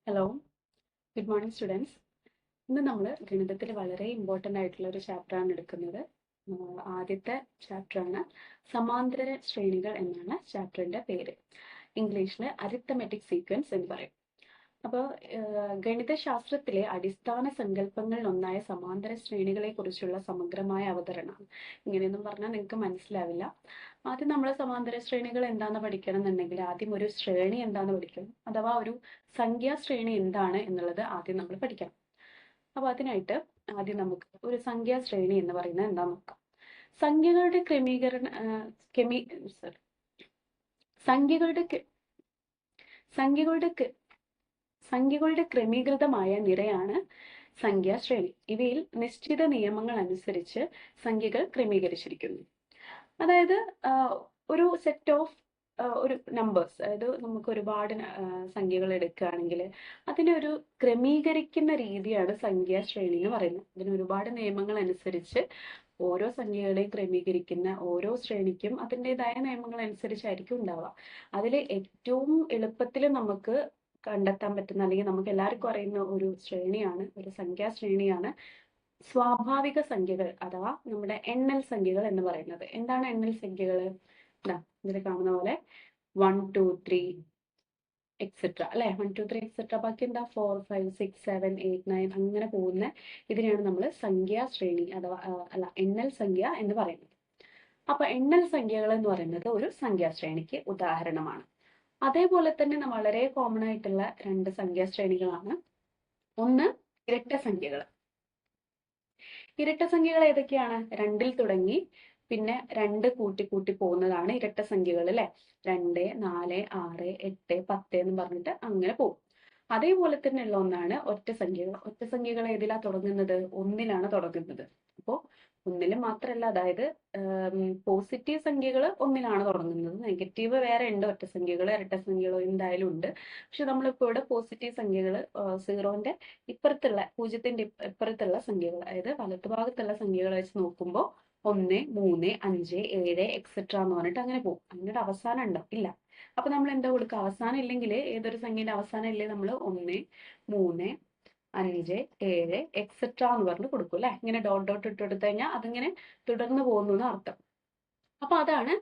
Hello, good morning students. ഇന്ന് നമ്മൾ ഗണിതത്തിൽ വളരെ ഇമ്പോർട്ടൻ്റ് ആയിട്ടുള്ള ഒരു ചാപ്റ്ററാണ് എടുക്കുന്നത്. ആദ്യത്തെ ചാപ്റ്ററാണ് സമാന്തര ശ്രേണികൾ എന്നാണ് ചാപ്റ്ററിൻ്റെ പേര്. ഇംഗ്ലീഷിൽ അരിത്തമെറ്റിക് സീക്വൻസ് എന്ന് പറയും. അപ്പോൾ ഗണിതശാസ്ത്രത്തിലെ അടിസ്ഥാന സങ്കല്പങ്ങളിൽ ഒന്നായ സമാന്തര ശ്രേണികളെ കുറിച്ചുള്ള സമഗ്രമായ അവതരണമാണ്. ഇങ്ങനെയൊന്നും പറഞ്ഞാൽ നിങ്ങൾക്ക് മനസ്സിലാവില്ല. ആദ്യം നമ്മൾ സമാന്തര ശ്രേണികൾ എന്താണെന്ന് പഠിക്കണം എന്നുണ്ടെങ്കിൽ ആദ്യം ഒരു ശ്രേണി എന്താണെന്ന് പഠിക്കണം, അഥവാ ഒരു സംഖ്യാശ്രേണി എന്താണ് എന്നുള്ളത് ആദ്യം നമ്മൾ പഠിക്കണം. അപ്പോൾ അതിനായിട്ട് ആദ്യം നമുക്ക് ഒരു സംഖ്യാശ്രേണി എന്ന് പറയുന്നത് എന്താണെന്ന് നോക്കാം. സംഖ്യകളുടെ ക്രമീകരണ കെമി സോറി സംഖ്യകളുടെ സംഖ്യകളുടെ സംഖ്യകളുടെ ക്രമീകൃതമായ നിരയാണ് സംഖ്യാശ്രേണി. ഇവയിൽ നിശ്ചിത നിയമങ്ങൾ അനുസരിച്ച് സംഖ്യകൾ ക്രമീകരിച്ചിരിക്കുന്നു. അതായത് ഒരു സെറ്റ് ഓഫ് ഒരു നമ്പേഴ്സ്, അതായത് നമുക്ക് ഒരുപാട് സംഖ്യകൾ എടുക്കുകയാണെങ്കിൽ അതിനെ ഒരു ക്രമീകരിക്കുന്ന രീതിയാണ് സംഖ്യാശ്രേണി എന്ന് പറയുന്നത്. അതിന് ഒരുപാട് നിയമങ്ങൾ അനുസരിച്ച് ഓരോ സംഖ്യകളെയും ക്രമീകരിക്കുന്ന ഓരോ ശ്രേണിക്കും അതിൻ്റെതായ നിയമങ്ങൾ അനുസരിച്ചായിരിക്കും ഉണ്ടാവുക. അതിൽ ഏറ്റവും എളുപ്പത്തിൽ നമുക്ക് കണ്ടെത്താൻ പറ്റുന്ന, അല്ലെങ്കിൽ നമുക്ക് എല്ലാവർക്കും അറിയുന്ന ഒരു ശ്രേണിയാണ്, ഒരു സംഖ്യാശ്രേണിയാണ് സ്വാഭാവിക സംഖ്യകൾ അഥവാ നമ്മുടെ എണ്ണൽ സംഖ്യകൾ എന്ന് പറയുന്നത്. എന്താണ് എണ്ണൽ സംഖ്യകൾ? ഇതിൽ കാണുന്ന പോലെ 1 2 3 എക്സെട്ര അല്ലെ, 1 2 3 എക്സെട്ര, ബാക്കി എന്താ 4 5 6 7 8 9 അങ്ങനെ പോകുന്ന ഇതിനെയാണ് നമ്മൾ സംഖ്യാശ്രേണി അഥവാ എണ്ണൽ സംഖ്യ എന്ന് പറയുന്നത്. അപ്പൊ എണ്ണൽ സംഖ്യകൾ എന്ന് പറയുന്നത് ഒരു സംഖ്യാശ്രേണിക്ക് ഉദാഹരണമാണ്. അതേപോലെ തന്നെ വളരെ കോമൺ ആയിട്ടുള്ള രണ്ട് സംഖ്യാശ്രേണികളാണ്. ഒന്ന് ഇരട്ട സംഖ്യകൾ. ഇരട്ട സംഖ്യകൾ ഏതൊക്കെയാണ്? രണ്ടിൽ തുടങ്ങി പിന്നെ രണ്ട് കൂട്ടി കൂട്ടി പോകുന്നതാണ് ഇരട്ട സംഖ്യകൾ അല്ലെ. 2 4 6 8 10 എന്ന് പറഞ്ഞിട്ട് അങ്ങനെ പോകും. അതേപോലെ തന്നെ ഉള്ള ഒന്നാണ് ഒറ്റ സംഖ്യകൾ. ഒറ്റ സംഖ്യകൾ ഏതിലാ തുടങ്ങുന്നത്? ഒന്നിലാണ് തുടങ്ങുന്നത്. അപ്പോൾ ഒന്നിലും മാത്രമല്ല, അതായത് പോസിറ്റീവ് സംഖ്യകൾ ഒന്നിലാണ് തുടങ്ങുന്നത്, നെഗറ്റീവ് വേറെ ഉണ്ട്, ഒറ്റ സംഖ്യകൾ ഇരട്ട സംഖ്യകളോ എന്തായാലും ഉണ്ട്. പക്ഷെ നമ്മളിപ്പോൾ ഇവിടെ പോസിറ്റീവ് സംഖ്യകൾ, സീറോന്റെ ഇപ്പുറത്തുള്ള, പൂജ്യത്തിന്റെ ഇപ്പുറത്തുള്ള സംഖ്യകൾ, അതായത് വലതുഭാഗത്തുള്ള സംഖ്യകൾ വെച്ച് നോക്കുമ്പോൾ 1 3 5 7 എക്സെട്ര എന്ന് പറഞ്ഞിട്ട് അങ്ങനെ പോകും. അതിനൊരു അവസാനം ഉണ്ടോ? ഇല്ല. അപ്പൊ നമ്മൾ എന്താ കൊടുക്കുക? അവസാനം ഇല്ലെങ്കിൽ, ഏതൊരു സംഖ്യയുടെ അവസാനം ഇല്ലേ, നമ്മൾ 1 3 5 7 എക്സെട്ര എന്ന് പറഞ്ഞ് കൊടുക്കും അല്ലെ. ഇങ്ങനെ ഡോട്ട് ഡോട്ട് ഇട്ട് കൊടുത്തു കഴിഞ്ഞാൽ അതിങ്ങനെ തുടർന്ന് പോകുന്നു എന്ന് അർത്ഥം. അപ്പൊ അതാണ്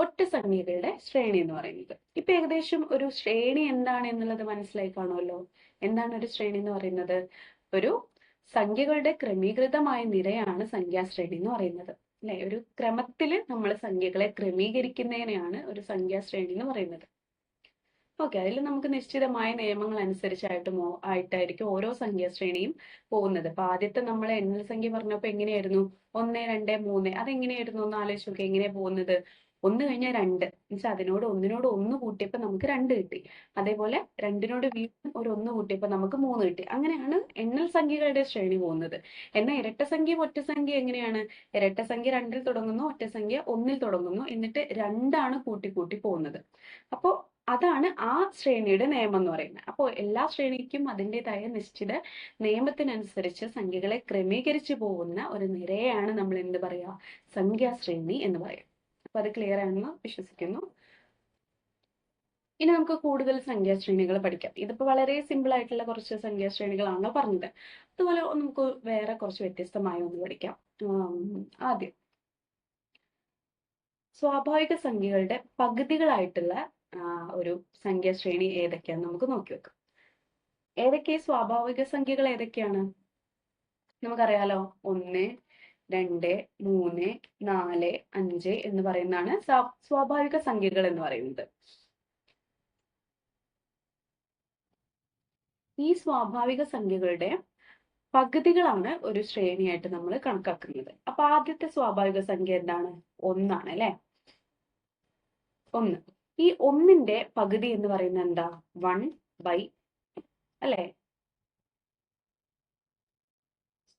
ഒറ്റ സംഖ്യകളുടെ ശ്രേണി എന്ന് പറയുന്നത്. ഇപ്പൊ ഏകദേശം ഒരു ശ്രേണി എന്താണ് എന്നുള്ളത് മനസ്സിലായി കാണുമല്ലോ. എന്താണ് ഒരു ശ്രേണി എന്ന് പറയുന്നത്? ഒരു സംഖ്യകളുടെ ക്രമീകൃതമായ നിരയാണ് സംഖ്യാശ്രേണി എന്ന് പറയുന്നത് അല്ലെ. ഒരു ക്രമത്തിൽ നമ്മൾ സംഖ്യകളെ ക്രമീകരിക്കുന്നതിനെയാണ് ഒരു സംഖ്യാശ്രേണി എന്ന് പറയുന്നത്. ഓക്കെ, അതിൽ നമുക്ക് നിശ്ചിതമായ നിയമങ്ങൾ ആയിട്ടായിരിക്കും ഓരോ സംഖ്യാശ്രേണിയും പോകുന്നത്. അപ്പൊ ആദ്യത്തെ നമ്മൾ എണ്ണൽ സംഖ്യ പറഞ്ഞപ്പോ എങ്ങനെയായിരുന്നു? 1 2 3. അതെങ്ങനെയായിരുന്നു ഒന്ന് ആലോചിച്ച് നോക്കുക. എങ്ങനെയാ പോകുന്നത്? 1 കഴിഞ്ഞാൽ 2 എന്നുവെച്ചാൽ അതിനോട് ഒന്ന് കൂട്ടിയപ്പോൾ നമുക്ക് 2 കിട്ടി. അതേപോലെ 2നോട് വീണ്ടും ഒരു 1 കൂട്ടിയപ്പോൾ നമുക്ക് 3 കിട്ടി. അങ്ങനെയാണ് എണ്ണൽ സംഖ്യകളുടെ ശ്രേണി പോകുന്നത്. എന്നാൽ ഇരട്ട സംഖ്യ ഒറ്റ സംഖ്യ എങ്ങനെയാണ്? ഇരട്ട സംഖ്യ 2ൽ തുടങ്ങുന്നു, ഒറ്റ സംഖ്യ 1ൽ തുടങ്ങുന്നു, എന്നിട്ട് 2ആണ് കൂട്ടി കൂട്ടി പോകുന്നത്. അപ്പോൾ അതാണ് ആ ശ്രേണിയുടെ നിയമം എന്ന് പറയുന്നത്. അപ്പോൾ എല്ലാ ശ്രേണിക്കും അതിൻ്റെതായ നിശ്ചിത നിയമത്തിനനുസരിച്ച് സംഖ്യകളെ ക്രമീകരിച്ചു പോകുന്ന ഒരു നിരയാണ് നമ്മൾ എന്ത് പറയാ? സംഖ്യാശ്രേണി എന്ന് പറയാം. അപ്പൊ അത് ക്ലിയർ ആണെന്ന് വിശ്വസിക്കുന്നു. ഇനി നമുക്ക് കൂടുതൽ സംഖ്യാശ്രേണികൾ പഠിക്കാം. ഇതിപ്പോ വളരെ സിമ്പിൾ ആയിട്ടുള്ള കുറച്ച് സംഖ്യാശ്രേണികളാണ് പറഞ്ഞത്. അതുപോലെ നമുക്ക് വേറെ കുറച്ച് വ്യത്യസ്തമായ ഒന്ന് പഠിക്കാം. ആദ്യം സ്വാഭാവിക സംഖ്യകളുടെ പകുതികളായിട്ടുള്ള ഒരു സംഖ്യാശ്രേണി ഏതൊക്കെയാന്ന് നമുക്ക് നോക്കി വെക്കാം. ഏതൊക്കെ സ്വാഭാവിക സംഖ്യകൾ ഏതൊക്കെയാണ്? നമുക്കറിയാലോ, 1 2 3 4 5 എന്ന് പറയുന്നതാണ് സ്വാഭാവിക സംഖ്യകൾ എന്ന് പറയുന്നത്. ഈ സ്വാഭാവിക സംഖ്യകളുടെ പകുതികളാണ് ഒരു ശ്രേണിയായിട്ട് നമ്മൾ കണക്കാക്കുന്നത്. അപ്പൊ ആദ്യത്തെ സ്വാഭാവിക സംഖ്യ എന്താണ്? 1 ആണ് അല്ലെ. 1. ഈ 1ന്റെ പകുതി എന്ന് പറയുന്നത് എന്താ? 1/2 അല്ലെ.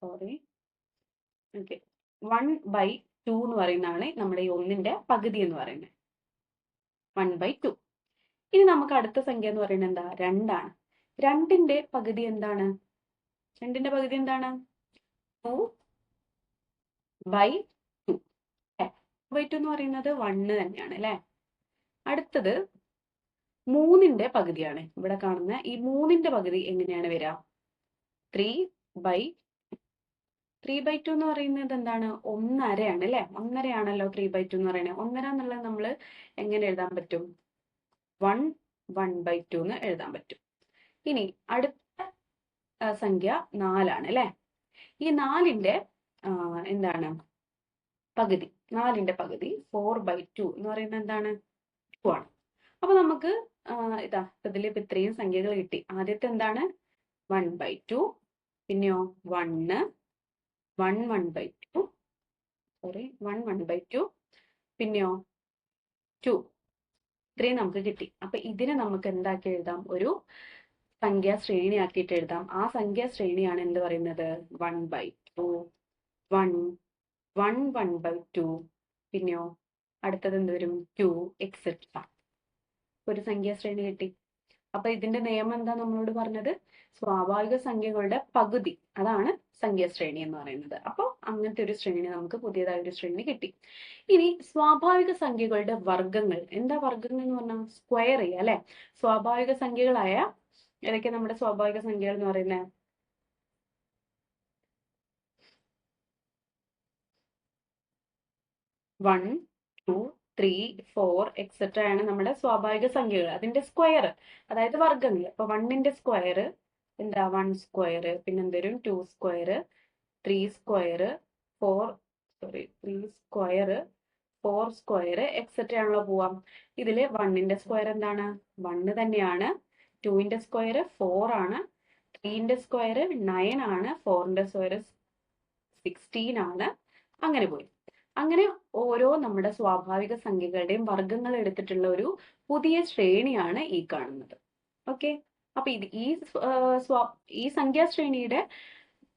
സോറി, ഓക്കെ, 1/2 എന്ന് പറയുന്നതാണ് നമ്മുടെ ഈ 1ന്റെ പകുതി എന്ന് പറയുന്നത്. 1/2. ഇനി നമുക്ക് അടുത്ത സംഖ്യ എന്ന് പറയുന്നത് എന്താ? 2 ആണ്. 2ന്റെ പകുതി എന്താണ്? 2ന്റെ പകുതി എന്താണ്? 2/2. 2/2 എന്ന് പറയുന്നത് 1 തന്നെയാണ് അല്ലെ. അടുത്തത് 3ന്റെ പകുതിയാണ് ഇവിടെ കാണുന്ന ഈ 3ന്റെ പകുതി എങ്ങനെയാണ് വരിക? 3/2 എന്ന് പറയുന്നത് എന്താണ്? 1/2 ആണ് അല്ലെ? 1/2 ആണല്ലോ 3/2 എന്ന് പറയുന്നത്. 1/2 എന്നുള്ളത് നമ്മൾ എങ്ങനെ എഴുതാൻ പറ്റും? 1/2 എന്ന് എഴുതാൻ പറ്റും. ഇനി അടുത്ത സംഖ്യ 4 ആണ് അല്ലെ? ഈ 4ന്റെ എന്താണ് പകുതി? 4ന്റെ പകുതി 4/2 എന്ന് പറയുന്നത് എന്താണ്? 2 ആണ്. അപ്പൊ നമുക്ക് ഇതിൽ ഇപ്പൊ ഇത്രയും സംഖ്യകൾ കിട്ടി. ആദ്യത്തെ എന്താണ്? 1/2, പിന്നെയോ 1 1/2, സോറി 1/2, പിന്നെയോ 2. ഇത്രയും നമുക്ക് കിട്ടി. അപ്പൊ ഇതിനെ നമുക്ക് എന്താക്കി എഴുതാം? ഒരു സംഖ്യാ ശ്രേണി ആക്കിയിട്ട് എഴുതാം. ആ സംഖ്യാ ശ്രേണിയാണ് എന്ത് പറയുന്നത്? 1/2, 1 1/2, പിന്നെയോ അടുത്തത് എന്ത് വരും? 2 എക്സെട്ര. ഒരു സംഖ്യാ ശ്രേണി കിട്ടി. അപ്പൊ ഇതിന്റെ നിയമം എന്താ നമ്മളോട് പറഞ്ഞത്? സ്വാഭാവിക സംഖ്യകളുടെ പകുതി, അതാണ് സംഖ്യാ ശ്രേണി എന്ന് പറയുന്നത്. അപ്പോൾ അങ്ങനത്തെ ഒരു ശ്രേണി നമുക്ക് പുതിയതായ ഒരു ശ്രേണി കിട്ടി. ഇനി സ്വാഭാവിക സംഖ്യകളുടെ വർഗ്ഗങ്ങൾ. എന്താ വർഗ്ഗങ്ങൾ എന്ന് പറഞ്ഞാൽ? സ്ക്വയർ ചെയ്യുക അല്ലെ? സ്വാഭാവിക സംഖ്യകളായ ഏതൊക്കെ നമ്മുടെ സ്വാഭാവിക സംഖ്യകൾ എന്ന് പറയുന്നത്? 1 2 3 4 എക്സെട്ര ആണ് നമ്മുടെ സ്വാഭാവിക സംഖ്യകൾ. അതിന്റെ സ്ക്വയർ, അതായത് വർഗ്ഗങ്ങൾ. അപ്പൊ 1ന്റെ സ്ക്വയർ എന്താ? 1 സ്ക്വയർ, പിന്നെ എന്തരും 2 square, 3 square, 3 square, 4 square etcetera ആണല്ലോ പോവാം. ഇതില് 1ന്റെ സ്ക്വയർ എന്താണ്? 1 തന്നെയാണ്. 2ന്റെ സ്ക്വയർ 4 ആണ്. 3ന്റെ സ്ക്വയർ 9 ആണ്. 4ന്റെ സ്ക്വയർ 16 ആണ്. അങ്ങനെ പോയി. അങ്ങനെ ഓരോ നമ്മുടെ സ്വാഭാവിക സംഖ്യകളുടെയും വർഗ്ഗങ്ങൾ എടുത്തിട്ടുള്ള ഒരു പുതിയ ശ്രേണിയാണ് ഈ കാണുന്നത്. ഓക്കെ, അപ്പൊ ഈ സംഖ്യാശ്രേണിയുടെ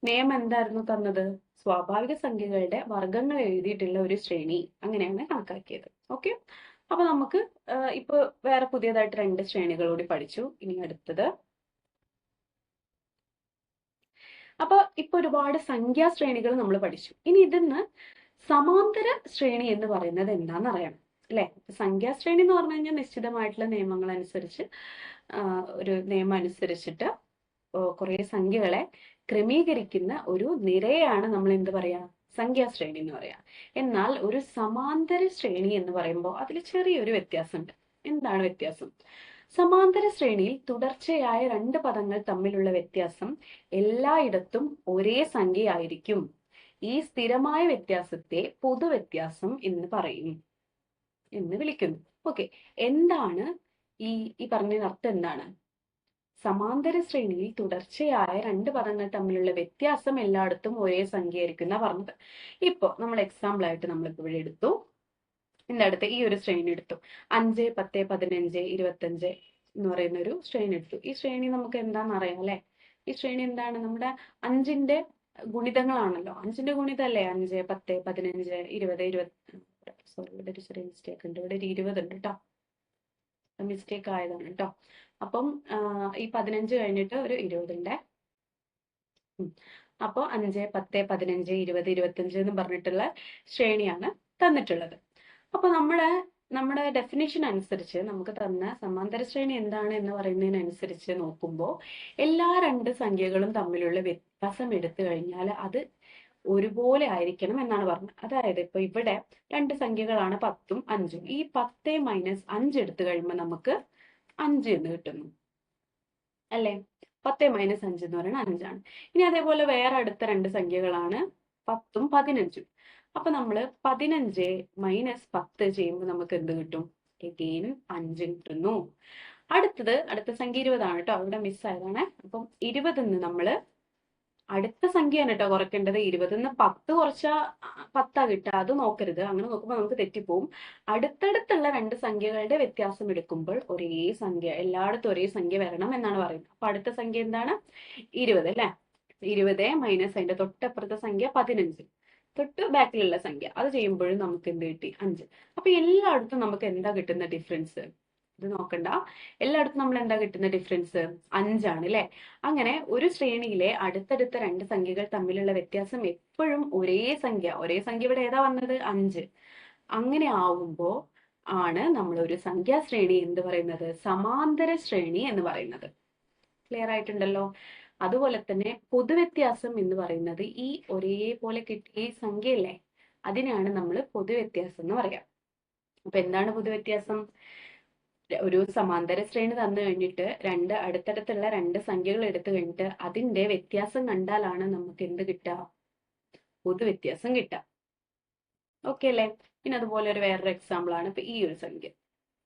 നിയമം എന്തായിരുന്നു തന്നത്? സ്വാഭാവിക സംഖ്യകളുടെ വർഗ്ഗങ്ങൾ എഴുതിയിട്ടുള്ള ഒരു ശ്രേണി, അങ്ങനെയാണ് കണക്കാക്കിയത്. ഓക്കെ, അപ്പൊ നമുക്ക് ഇപ്പൊ വേറെ പുതിയതായിട്ട് 2 ശ്രേണികൾ കൂടി പഠിച്ചു. ഇനി അടുത്തത്, അപ്പൊ ഇപ്പൊ ഒരുപാട് സംഖ്യാശ്രേണികൾ നമ്മൾ പഠിച്ചു. ഇനി ഇതിന്ന് സമാന്തര ശ്രേണി എന്ന് പറയുന്നത് എന്താണെന്ന് അറിയാം അല്ലെ? സംഖ്യാശ്രേണി എന്ന് പറഞ്ഞു കഴിഞ്ഞാൽ നിശ്ചിതമായിട്ടുള്ള നിയമങ്ങൾ അനുസരിച്ച് ഒരു നിയമം അനുസരിച്ചിട്ട് കുറെ സംഖ്യകളെ ക്രമീകരിക്കുന്ന ഒരു നിരയാണ് നമ്മൾ എന്ത് പറയാ? സംഖ്യാശ്രേണി എന്ന് പറയാം. എന്നാൽ ഒരു സമാന്തര ശ്രേണി എന്ന് പറയുമ്പോൾ അതിൽ ചെറിയൊരു വ്യത്യാസമുണ്ട്. എന്താണ് വ്യത്യാസം? സമാന്തര ശ്രേണിയിൽ തുടർച്ചയായ 2 പദങ്ങൾ തമ്മിലുള്ള വ്യത്യാസം എല്ലായിടത്തും ഒരേ സംഖ്യയായിരിക്കും. ഈ സ്ഥിരമായ വ്യത്യാസത്തെ പൊതുവ്യത്യാസം എന്ന് പറയും, എന്ന് വിളിക്കുന്നു. ഓക്കെ, എന്താണ് ഈ പറഞ്ഞതിന് അർത്ഥം എന്താണ്? സമാന്തര ശ്രേണിയിൽ തുടർച്ചയായ 2 പദങ്ങൾ തമ്മിലുള്ള വ്യത്യാസം എല്ലായിടത്തും ഒരേ സംഖ്യയായിരിക്കും എന്നാ പറഞ്ഞത്. ഇപ്പൊ നമ്മൾ എക്സാമ്പിൾ ആയിട്ട് നമ്മളിപ്പോ ഇവിടെ എടുത്തു. അടുത്ത ഈ ഒരു ശ്രേണി എടുത്തു. 5 10 15 25 എന്ന് പറയുന്ന ഒരു ശ്രേണി എടുത്തു. ഈ ശ്രേണി നമുക്ക് എന്താണെന്ന് അറിയാം അല്ലെ? ഈ ശ്രേണി എന്താണ്? നമ്മുടെ 5ന്റെ ഗുണിതങ്ങളാണല്ലോ. 5ന്റെ ഗുണിതല്ലേ 5 10 15 20 20. സോറി, ഇവിടെ ഒരു ചെറിയ മിസ്റ്റേക്ക് ഉണ്ട്. ഇവിടെ ഒരു 20 ഉണ്ട് കേട്ടോ. മിസ്റ്റേക്ക് ആയതാണ് കേട്ടോ. അപ്പം ഈ 15 കഴിഞ്ഞിട്ട് ഒരു 20 ഉണ്ട്. അപ്പോൾ 5 10 15 20 25 എന്ന് പറഞ്ഞിട്ടുള്ള ശ്രേണിയാണ് തന്നിട്ടുള്ളത്. അപ്പൊ നമ്മുടെ ഡെഫിനിഷൻ അനുസരിച്ച് നമുക്ക് തന്ന സമാന്തര ശ്രേണി എന്താണ് എന്ന് പറയുന്നതിനനുസരിച്ച് നോക്കുമ്പോൾ എല്ലാ 2 സംഖ്യകളും തമ്മിലുള്ള വ്യത്യാസം എടുത്തു കഴിഞ്ഞാൽ അത് ഒരുപോലെ ആയിരിക്കണം എന്നാണ് പറഞ്ഞത്. അതായത് ഇപ്പൊ ഇവിടെ 2 സംഖ്യകളാണ് 10ഉം 5ഉം. ഈ 10 - 5 എടുത്തു കഴിയുമ്പോൾ നമുക്ക് 5 എന്ന് കിട്ടുന്നു അല്ലേ? 10 - 5 എന്ന് പറയുന്നത് 5 ആണ്. ഇനി അതേപോലെ വേറെ അടുത്ത 2 സംഖ്യകളാണ് 10ഉം 15ഉം. അപ്പൊ നമ്മള് 15 - 10 ചെയ്യുമ്പോൾ നമുക്ക് എന്ത് കിട്ടും? എഗെയിൻ 5 കിട്ടുന്നു. അടുത്ത സംഖ്യ 20 ആണ് കേട്ടോ. അവിടെ മിസ്സായതാണ്. അപ്പം 20ന്ന് നമ്മള് അടുത്ത സംഖ്യയാണ് കേട്ടോ കുറയ്ക്കേണ്ടത്. 20ന്ന് 10 കുറച്ചാ 10 കിട്ടുക, അത് നോക്കരുത്. അങ്ങനെ നോക്കുമ്പോൾ നമുക്ക് തെറ്റിപ്പോവും. അടുത്തടുത്തുള്ള 2 സംഖ്യകളുടെ വ്യത്യാസം എടുക്കുമ്പോൾ ഒരേ സംഖ്യ, എല്ലായിടത്തും ഒരേ സംഖ്യ വരണം എന്നാണ് പറയുന്നത്. അപ്പൊ അടുത്ത സംഖ്യ എന്താണ്? 20 അല്ലെ? 20 മൈനസ് അതിന്റെ തൊട്ടപ്പുറത്തെ സംഖ്യ 15, തൊട്ട് ബാക്കിലുള്ള സംഖ്യ, അത് ചെയ്യുമ്പോഴും നമുക്ക് എന്ത് കിട്ടി? 5. അപ്പൊ എല്ലായിടത്തും നമുക്ക് എന്താ കിട്ടുന്ന ഡിഫറൻസ്? ഇത് നോക്കണ്ട, എല്ലായിടത്തും നമ്മൾ എന്താ കിട്ടുന്ന ഡിഫറൻസ്? 5 ആണ് അല്ലെ? അങ്ങനെ ഒരു ശ്രേണിയിലെ അടുത്തടുത്ത 2 സംഖ്യകൾ തമ്മിലുള്ള വ്യത്യാസം എപ്പോഴും ഒരേ സംഖ്യ ഇവിടെ ഏതാ വന്നത്? 5. അങ്ങനെ ആവുമ്പോ ആണ് നമ്മൾ ഒരു സംഖ്യാശ്രേണി എന്ന് പറയുന്നത് സമാന്തര ശ്രേണി എന്ന് പറയുന്നത്. ക്ലിയർ ആയിട്ടുണ്ടല്ലോ? അതുപോലെ തന്നെ പൊതുവ്യത്യാസം എന്ന് പറയുന്നത് ഈ ഒരേപോലെ കിട്ടിയ ഈ സംഖ്യയല്ലേ, അതിനാണ് നമ്മൾ പൊതുവ്യത്യാസം എന്ന് പറയാം. അപ്പൊ എന്താണ് പൊതുവ്യത്യാസം? ഒരു സമാന്തര ശ്രേണി തന്നു കഴിഞ്ഞിട്ട് അടുത്തടുത്തുള്ള രണ്ട് സംഖ്യകൾ എടുത്തു കഴിഞ്ഞിട്ട് അതിന്റെ വ്യത്യാസം കണ്ടാലാണ് നമുക്ക് എന്ത് കിട്ടുക? പൊതുവ്യത്യാസം കിട്ടുക. ഓക്കെ അല്ലേ? പിന്നെ അതുപോലെ വേറൊരു എക്സാമ്പിൾ ആണ് ഇപ്പൊ ഈ ഒരു സംഖ്യ,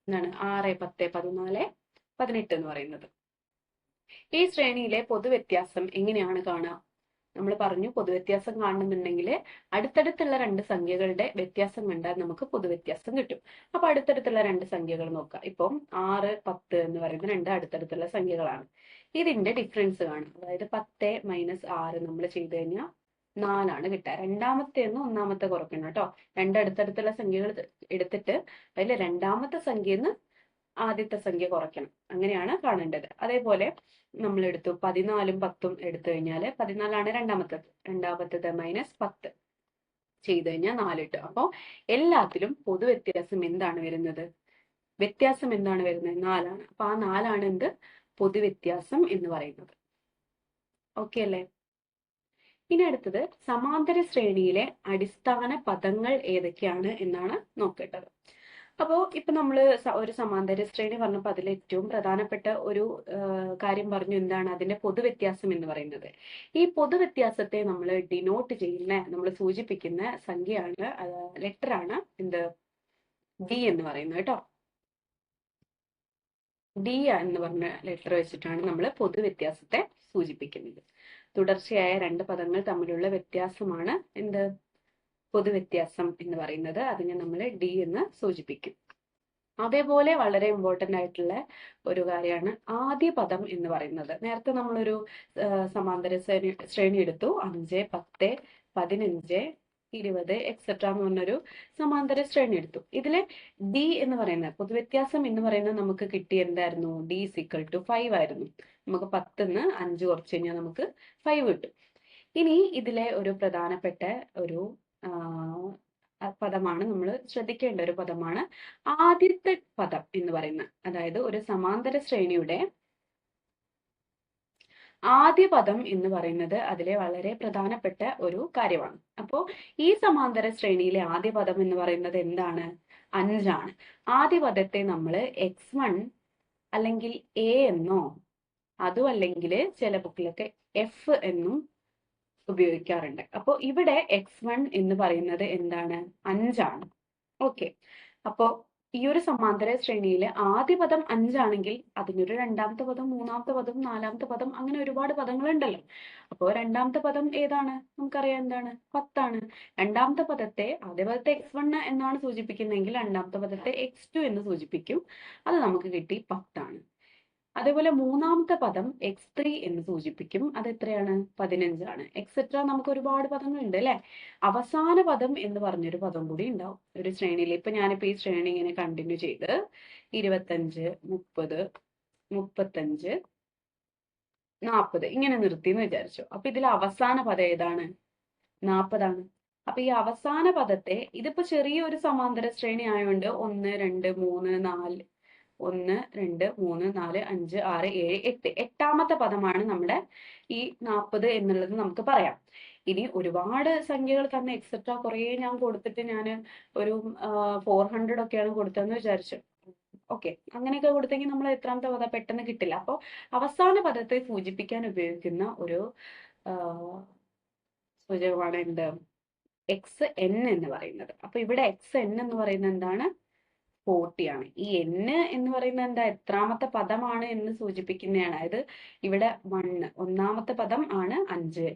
എന്താണ് 6, 10, 14, 18 എന്ന് പറയുന്നത്. ഈ ശ്രേണിയിലെ പൊതുവ്യത്യാസം എങ്ങനെയാണ് കാണുക? നമ്മൾ പറഞ്ഞു പൊതുവ്യത്യാസം കാണുന്നുണ്ടെങ്കിൽ അടുത്തടുത്തുള്ള രണ്ട് സംഖ്യകളുടെ വ്യത്യാസം കണ്ടാൽ നമുക്ക് പൊതുവ്യത്യാസം കിട്ടും. അപ്പൊ അടുത്തടുത്തുള്ള രണ്ട് സംഖ്യകൾ നോക്കാം. ഇപ്പം 6, 10 എന്ന് പറയുന്ന രണ്ട് അടുത്തടുത്തുള്ള സംഖ്യകളാണ്. ഇതിന്റെ ഡിഫറൻസ് കാണും. അതായത് 10 - 6 നമ്മൾ ചെയ്ത് കഴിഞ്ഞാൽ 4 കിട്ടുക. രണ്ടാമത്തെ ഒന്നാമത്തെ കുറയ്ക്കണം കേട്ടോ. രണ്ട് അടുത്തടുത്തുള്ള സംഖ്യകൾ എടുത്തിട്ട് അതിൽ രണ്ടാമത്തെ സംഖ്യന്ന് ആദ്യത്തെ സംഖ്യ കുറയ്ക്കണം. അങ്ങനെയാണ് കാണേണ്ടത്. അതേപോലെ നമ്മൾ എടുത്തു 14ഉം 10ഉം എടുത്തു കഴിഞ്ഞാൽ 14ആണ് രണ്ടാമത്തത് -10 ചെയ്ത് കഴിഞ്ഞാൽ 4 കിട്ടും. അപ്പോൾ എല്ലാത്തിലും പൊതുവ്യത്യാസം എന്താണ് വരുന്നത്? വ്യത്യാസം എന്താണ് വരുന്നത്? 4 ആണ്. അപ്പൊ ആ 4 ആണ് എന്ത്? പൊതുവ്യത്യാസം എന്ന് പറയുന്നത്. ഓക്കെ അല്ലേ? ഇനി അടുത്തത് സമാന്തര ശ്രേണിയിലെ അടിസ്ഥാന പദങ്ങൾ ഏതൊക്കെയാണ് എന്നാണ് നോക്കേണ്ടത്. അപ്പോൾ ഇപ്പൊ നമ്മൾ ഒരു സമാന്തര ശ്രേണി പറഞ്ഞപ്പോൾ അതിൽ ഏറ്റവും പ്രധാനപ്പെട്ട ഒരു കാര്യം പറഞ്ഞു, എന്താണ് അതിന്റെ പൊതുവ്യത്യാസം എന്ന് പറയുന്നത്. ഈ പൊതുവ്യത്യാസത്തെ നമ്മൾ ഡിനോട്ട് ചെയ്യുന്ന, നമ്മൾ സൂചിപ്പിക്കുന്ന സംഖ്യയാണ്, ലെറ്ററാണ് എന്ത്? ഡി എന്ന് പറയുന്നത് കേട്ടോ. ഡി എന്ന് പറഞ്ഞ ലെറ്റർ വെച്ചിട്ടാണ് നമ്മൾ പൊതുവ്യത്യാസത്തെ സൂചിപ്പിക്കുന്നത്. തുടർച്ചയായ രണ്ട് പദങ്ങൾ തമ്മിലുള്ള വ്യത്യാസമാണ് എന്ത്? പൊതുവ്യത്യാസം എന്ന് പറയുന്നത്. അതിനെ നമ്മൾ ഡി എന്ന് സൂചിപ്പിക്കും. അതേപോലെ വളരെ ഇമ്പോർട്ടന്റ് ആയിട്ടുള്ള ഒരു കാര്യമാണ് ആദ്യ പദം എന്ന് പറയുന്നത്. നേരത്തെ നമ്മളൊരു സമാന്തര ശ്രേണി എടുത്തു, 5, 10, 15, 20 എക്സെട്ര എന്ന് പറഞ്ഞൊരു സമാന്തര ശ്രേണി എടുത്തു. ഇതിലെ ഡി എന്ന് പറയുന്നത്, പൊതുവ്യത്യാസം എന്ന് പറയുന്നത് നമുക്ക് കിട്ടിയ എന്തായിരുന്നു? ഡി = 5 ആയിരുന്നു. നമുക്ക് 10ന്ന് 5 കുറച്ച് കഴിഞ്ഞാൽ നമുക്ക് 5 കിട്ടും. ഇനി ഇതിലെ ഒരു പ്രധാനപ്പെട്ട ഒരു പദമാണ്, നമ്മൾ ശ്രദ്ധിക്കേണ്ട ഒരു പദമാണ് ആദ്യത്തെ പദം എന്ന് പറയുന്നത്. അതായത് ഒരു സമാന്തര ശ്രേണിയുടെ ആദ്യ പദം എന്ന് പറയുന്നത് അതിലെ വളരെ പ്രധാനപ്പെട്ട ഒരു കാര്യമാണ്. അപ്പോൾ ഈ സമാന്തര ശ്രേണിയിലെ ആദ്യ പദം എന്ന് പറയുന്നത് എന്താണ്? 5 ആണ്. ആദ്യ പദത്തെ നമ്മൾ x1 അല്ലെങ്കിൽ a എന്നോ അതും അല്ലെങ്കിൽ ചില ബുക്കിലൊക്കെ എഫ് എന്നും ഉപയോഗിക്കാറുണ്ട്. അപ്പോൾ ഇവിടെ x1 എന്ന് പറയുന്നത് എന്താണ്? 5 ആണ്. ഓക്കെ. അപ്പോൾ ഈ ഒരു സമാന്തര ശ്രേണിയിലെ ആദ്യ പദം 5 ആണെങ്കിൽ അതിനൊരു രണ്ടാമത്തെ പദം, മൂന്നാമത്തെ പദം, നാലാമത്തെ പദം, അങ്ങനെ ഒരുപാട് പദങ്ങളുണ്ടല്ലോ. അപ്പോൾ രണ്ടാമത്തെ പദം ഏതാണ്? നമുക്കറിയാം, എന്താണ്? 10 ആണ്. രണ്ടാമത്തെ പദത്തെ, ആദ്യ പദത്തെ x1 എന്നാണ് സൂചിപ്പിക്കുന്നതെങ്കിൽ രണ്ടാമത്തെ പദത്തെ x2 എന്ന് സൂചിപ്പിക്കും. അത് നമുക്ക് കിട്ടി 10 ആണ്. അതേപോലെ മൂന്നാമത്തെ പദം x3 എന്ന് സൂചിപ്പിക്കും. അത് എത്രയാണ്? 15 ആണ്. എക്സെട്ര നമുക്ക് ഒരുപാട് പദങ്ങളുണ്ട് അല്ലെ? അവസാന പദം എന്ന് പറഞ്ഞൊരു പദം കൂടി ഉണ്ടാവും ഒരു ശ്രേണിയിൽ. ഇപ്പൊ ഞാനിപ്പോ ഈ ശ്രേണി ഇങ്ങനെ കണ്ടിന്യൂ ചെയ്ത് 25, 30, 35, 40 ഇങ്ങനെ നിർത്തി എന്ന് വിചാരിച്ചു. അപ്പൊ ഇതിൽ അവസാന പദം ഏതാണ്? 40 ആണ്. അപ്പൊ ഈ അവസാന പദത്തെ, ഇതിപ്പോ ചെറിയൊരു സമാന്തര ശ്രേണി ആയതുകൊണ്ട് 1, 2, 3, 4, 1, 2, 3, 4, 5, 6, 7, 8 എട്ടാമത്തെ പദമാണ് നമ്മുടെ ഈ 40 എന്നുള്ളത് നമുക്ക് പറയാം. ഇനി ഒരുപാട് സംഖ്യകൾ തന്നെ എക്സെട്ര കുറേ ഞാൻ കൊടുത്തിട്ട് ഞാൻ ഒരു 400 ഒക്കെയാണ് കൊടുത്തതെന്ന് വിചാരിച്ചു. ഓക്കെ, അങ്ങനെയൊക്കെ കൊടുത്തെങ്കിൽ നമ്മൾ എത്രാമത്തെ പദം പെട്ടെന്ന് കിട്ടില്ല. അപ്പോൾ അവസാന പദത്തെ സൂചിപ്പിക്കാൻ ഉപയോഗിക്കുന്ന ഒരു സൂചകമാണ് എന്ത്? xn എന്ന് പറയുന്നത്. അപ്പൊ ഇവിടെ xn എന്ന് പറയുന്നത് എന്താണ്? 40 ആണ്. ഈ n എന്ന് പറയുന്നത് എന്താ? എത്രാമത്തെ പദമാണ് എന്ന് സൂചിപ്പിക്കുന്നതാണ്. അതായത് ഇവിടെ 1, ഒന്നാമത്തെ പദം ആണ് 5,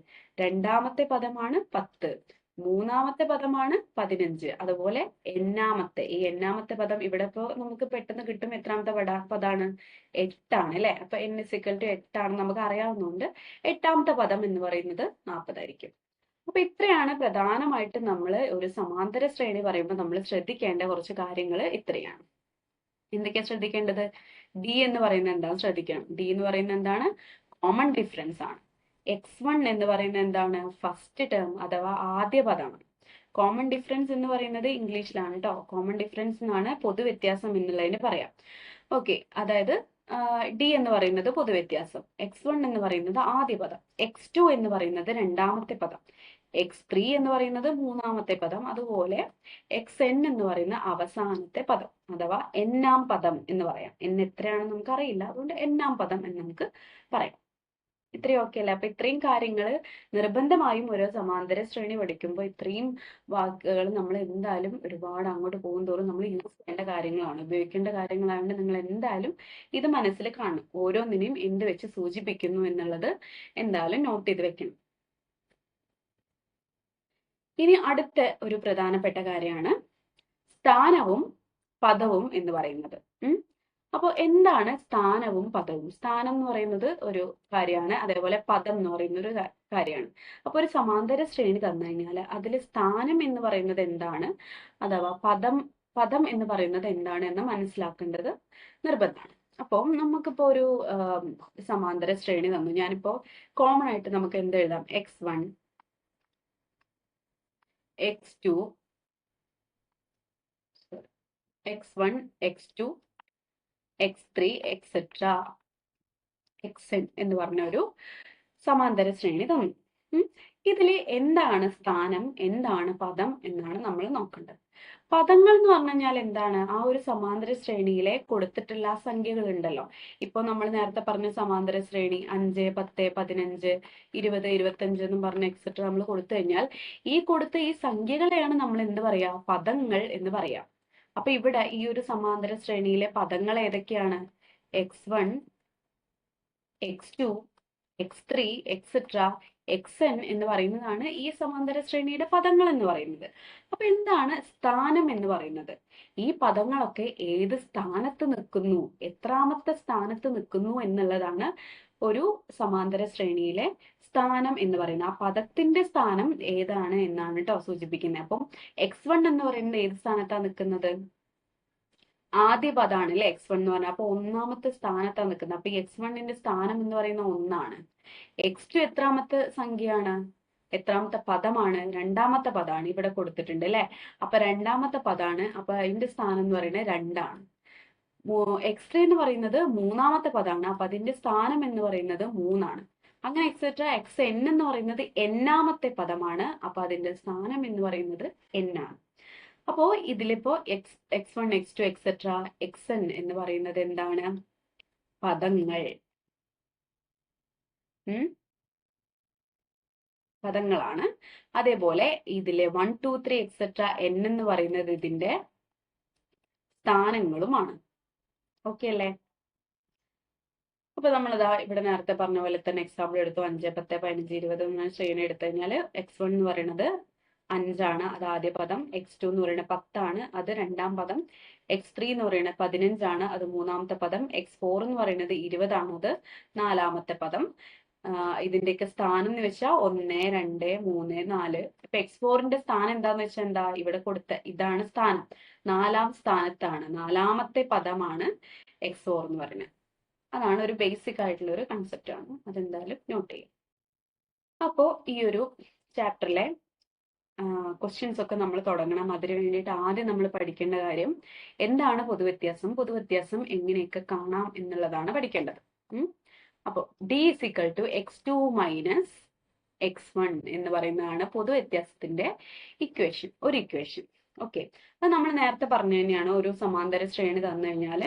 രണ്ടാമത്തെ പദമാണ് 10, മൂന്നാമത്തെ പദമാണ് 15. അതുപോലെ എണ്ണാമത്തെ, ഈ എണ്ണാമത്തെ പദം ഇവിടെ ഇപ്പോ നമുക്ക് പെട്ടെന്ന് കിട്ടും. എത്രാമത്തെ പദമാണ്? 8 ആണ് അല്ലെ? അപ്പൊ n = 8 ആണ് നമുക്ക് അറിയാവുന്നതുകൊണ്ട് എട്ടാമത്തെ പദം എന്ന് പറയുന്നത് 40 ആയിരിക്കും. അപ്പൊ ഇത്രയാണ് പ്രധാനമായിട്ടും നമ്മൾ ഒരു സമാന്തര ശ്രേണി പറയുമ്പോൾ നമ്മൾ ശ്രദ്ധിക്കേണ്ട കുറച്ച് കാര്യങ്ങൾ ഇത്രയാണ്. എന്തൊക്കെയാ ശ്രദ്ധിക്കേണ്ടത്? ഡി എന്ന് പറയുന്നത് എന്താണ് ശ്രദ്ധിക്കണം. ഡി എന്ന് പറയുന്നത് എന്താണ്? കോമൺ ഡിഫറൻസ് ആണ്. x1 എന്ന് പറയുന്നത് എന്താണ്? ഫസ്റ്റ് ടേം അഥവാ ആദ്യ പദമാണ്. കോമൺ ഡിഫറൻസ് എന്ന് പറയുന്നത് ഇംഗ്ലീഷിലാണ് കേട്ടോ. കോമൺ ഡിഫറൻസ് എന്നാണ് പൊതുവ്യത്യാസം എന്നുള്ളതിന് പറയാം. ഓക്കെ, അതായത് ഡി എന്ന് പറയുന്നത് പൊതുവ്യത്യാസം, x1 എന്ന് പറയുന്നത് ആദ്യ പദം, x2 എന്ന് പറയുന്നത് രണ്ടാമത്തെ പദം, x3 എന്ന് പറയുന്നത് മൂന്നാമത്തെ പദം, അതുപോലെ xn എന്ന് പറയുന്ന അവസാനത്തെ പദം അഥവാ എന്നാം പദം എന്ന് പറയാം. n എത്രയാണെന്ന് നമുക്ക് അറിയില്ല, അതുകൊണ്ട് എന്നാം പദം എന്ന് നമുക്ക് പറയാം. ഇത്രയും ഓക്കെ അല്ലേ? അപ്പൊ ഇത്രയും കാര്യങ്ങൾ നിർബന്ധമായും ഓരോ സമാന്തര ശ്രേണി പഠിക്കുമ്പോൾ ഇത്രയും വാക്കുകൾ നമ്മൾ എന്തായാലും ഒരുപാട് അങ്ങോട്ട് പോകും തോറും നമ്മൾ യൂസ് ചെയ്യേണ്ട കാര്യങ്ങളാണ്, ഉപയോഗിക്കേണ്ട കാര്യങ്ങളായതുകൊണ്ട് നിങ്ങൾ എന്തായാലും ഇത് മനസ്സിൽ കാണും. ഓരോന്നിനെയും എന്ത് വെച്ച് സൂചിപ്പിക്കുന്നു എന്നുള്ളത് എന്തായാലും നോട്ട് ചെയ്ത് വെക്കണം. ഇനി അടുത്ത ഒരു പ്രധാനപ്പെട്ട കാര്യമാണ് സ്ഥാനവും പദവും എന്ന് പറയുന്നത്. അപ്പോൾ എന്താണ് സ്ഥാനവും പദവും? സ്ഥാനം എന്ന് പറയുന്നത് ഒരു കാര്യമാണ്, അതേപോലെ പദം എന്ന് പറയുന്ന ഒരു കാര്യമാണ്. അപ്പോൾ ഒരു സമാന്തര ശ്രേണി തന്നു കഴിഞ്ഞാൽ അതിൽ സ്ഥാനം എന്ന് പറയുന്നത് എന്താണ്, അഥവാ പദം എന്ന് പറയുന്നത് എന്താണ് എന്ന് മനസ്സിലാക്കേണ്ടത് നിർബന്ധമാണ്. അപ്പോൾ നമുക്കിപ്പോ ഒരു സമാന്തര ശ്രേണി തന്നു. ഞാനിപ്പോ കോമൺ ആയിട്ട് നമുക്ക് എന്ത് എഴുതാം? x1 x2 x1 x2 x3 etcetera xn എന്ന് പറഞ്ഞ ഒരു സമാന്തര ശ്രേണി തന്നു. ഇതിൽ എന്താണ് സ്ഥാനം, എന്താണ് പദം എന്നാണ് നമ്മൾ നോക്കേണ്ടത്. പദങ്ങൾ എന്ന് പറഞ്ഞു കഴിഞ്ഞാൽ എന്താണ്? ആ ഒരു സമാന്തര ശ്രേണിയിലെ കൊടുത്തിട്ടുള്ള സംഖ്യകൾ ഉണ്ടല്ലോ. ഇപ്പൊ നമ്മൾ നേരത്തെ പറഞ്ഞ സമാന്തര ശ്രേണി 5 10 15 20 25 എന്നും പറഞ്ഞ എക്സെട്ര നമ്മൾ കൊടുത്തു കഴിഞ്ഞാൽ ഈ കൊടുത്ത ഈ സംഖ്യകളെയാണ് നമ്മൾ എന്ത് പറയാ? പദങ്ങൾ എന്ന് പറയാം. അപ്പൊ ഇവിടെ ഈ ഒരു സമാന്തര ശ്രേണിയിലെ പദങ്ങൾ ഏതൊക്കെയാണ്? x1 x2 x3 etcetera xn എന്ന് പറയുന്നതാണ് ഈ സമാന്തര ശ്രേണിയുടെ പദങ്ങൾ എന്ന് പറയുന്നത്. അപ്പൊ എന്താണ് സ്ഥാനം എന്ന് പറയുന്നത്? ഈ പദങ്ങളൊക്കെ ഏത് സ്ഥാനത്ത് നിൽക്കുന്നു, എത്രാമത്തെ സ്ഥാനത്ത് നിൽക്കുന്നു എന്നുള്ളതാണ് ഒരു സമാന്തര ശ്രേണിയിലെ സ്ഥാനം എന്ന് പറയുന്നത്. ആ പദത്തിന്റെ സ്ഥാനം ഏതാണ് എന്നാണ് കേട്ടോ സൂചിപ്പിക്കുന്നത്. അപ്പം x1 എന്ന് പറയുന്നത് ഏത് സ്ഥാനത്താണ് നിൽക്കുന്നത്? ആദ്യ പദമാണ് അല്ലെ x1 എന്ന് പറഞ്ഞാൽ. അപ്പൊ ഒന്നാമത്തെ സ്ഥാനത്താണ് നിൽക്കുന്നത്. അപ്പൊ x1ന്റെ സ്ഥാനം എന്ന് പറയുന്ന 1 x2 എത്രാമത്തെ സംഖ്യയാണ്? എത്രാമത്തെ പദമാണ്? രണ്ടാമത്തെ പദമാണ്, ഇവിടെ കൊടുത്തിട്ടുണ്ട് അല്ലെ. അപ്പൊ രണ്ടാമത്തെ പദമാണ്. അപ്പൊ അതിന്റെ സ്ഥാനം എന്ന് പറയുന്നത് 2. x3 എന്ന് പറയുന്നത് മൂന്നാമത്തെ പദമാണ്. അപ്പൊ അതിന്റെ സ്ഥാനം എന്ന് പറയുന്നത് 3. അങ്ങനെ എക്സെട്ര xn എന്ന് പറയുന്നത് എന്നാമത്തെ പദമാണ്. അപ്പൊ അതിന്റെ സ്ഥാനം എന്ന് പറയുന്നത് n ആണ്. അപ്പോ ഇതിലിപ്പോ x1 x2 എക്സെട്ര xn എന്ന് പറയുന്നത് എന്താണ്? പദങ്ങൾ, പദങ്ങളാണ്. അതേപോലെ ഇതിലെ 1 2 3 എക്സെട്ര n എന്ന് പറയുന്നത് ഇതിന്റെ സ്ഥാനങ്ങളുമാണ്. ഓക്കെ അല്ലേ? അപ്പൊ നമ്മളിതാ ഇവിടെ നേരത്തെ പറഞ്ഞ പോലെ തന്നെ എക്സാമ്പിൾ എടുത്തു. 5 10 15 20 എന്ന ശ്രേണി എടുത്തു കഴിഞ്ഞാൽ x1 എന്ന് പറയുന്നത് 5 അത് ആദ്യ പദം, x2 എന്ന് പറയുന്നത് 10 അത് രണ്ടാം പദം, x3 എന്ന് പറയുന്നത് 15 അത് മൂന്നാമത്തെ പദം, x4 എന്ന് പറയുന്നത് 20 അത് നാലാമത്തെ പദം. ഇതിന്റെയൊക്കെ സ്ഥാനം എന്ന് വെച്ചാൽ 1 2 3 4. ഇപ്പൊ x4ന്റെ സ്ഥാനം എന്താന്ന് വെച്ചാൽ എന്താ? ഇവിടെ കൊടുത്ത ഇതാണ് സ്ഥാനം, 4ാം സ്ഥാനത്താണ്, നാലാമത്തെ പദമാണ് x4 എന്ന് പറയുന്നത്. അതാണ് ഒരു ബേസിക് ആയിട്ടുള്ള ഒരു കൺസെപ്റ്റ് ആണ്, അതെന്തായാലും നോട്ട് ചെയ്യാം. അപ്പോ ഈ ഒരു ചാപ്റ്ററിലെ ക്വസ്റ്റ്യൻസ് ഒക്കെ നമ്മൾ തുടങ്ങണം. അതിനു വേണ്ടിയിട്ട് ആദ്യം നമ്മൾ പഠിക്കേണ്ട കാര്യം എന്താണ് പൊതുവ്യത്യാസം, പൊതുവ്യത്യാസം എങ്ങനെയൊക്കെ കാണാം എന്നുള്ളതാണ് പഠിക്കേണ്ടത്. അപ്പോൾ d = x2 - x1 എന്ന് പറയുന്നതാണ് പൊതുവ്യത്യാസത്തിന്റെ ഇക്വേഷൻ, ഒരു ഇക്വേഷൻ. ഓക്കെ, അത് നമ്മൾ നേരത്തെ പറഞ്ഞു തന്നെയാണ്. ഒരു സമാന്തര ശ്രേണി തന്നു കഴിഞ്ഞാൽ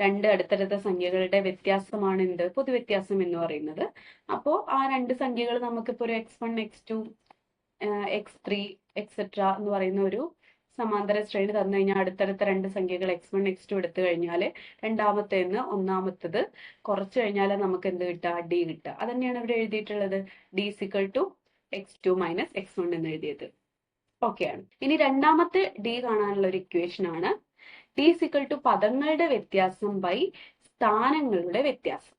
രണ്ട് അടുത്തടുത്ത സംഖ്യകളുടെ വ്യത്യാസമാണ് എന്ത്? പൊതുവ്യത്യാസം എന്ന് പറയുന്നത്. അപ്പോൾ ആ രണ്ട് സംഖ്യകൾ നമുക്കിപ്പോൾ ഒരു x1 x2 x3 എക്സെട്ര എന്ന് പറയുന്ന ഒരു സമാന്തര ശ്രേണി തന്നു കഴിഞ്ഞാൽ അടുത്തടുത്ത രണ്ട് സംഖ്യകൾ x1 x2 എടുത്തു കഴിഞ്ഞാൽ രണ്ടാമത്തേന്ന് ഒന്നാമത്തത് കുറച്ച് കഴിഞ്ഞാൽ നമുക്ക് എന്ത് കിട്ടുക? d കിട്ടുക. അത് തന്നെയാണ് ഇവിടെ എഴുതിയിട്ടുള്ളത്, d = x2 - x1 എന്ന് എഴുതിയത്. ഓക്കെ ആണ്. ഇനി രണ്ടാമത്തെ d കാണാനുള്ള ഒരു ഇക്വേഷൻ ആണ് d = പദങ്ങളുടെ വ്യത്യാസം ബൈ സ്ഥാനങ്ങളുടെ വ്യത്യാസം.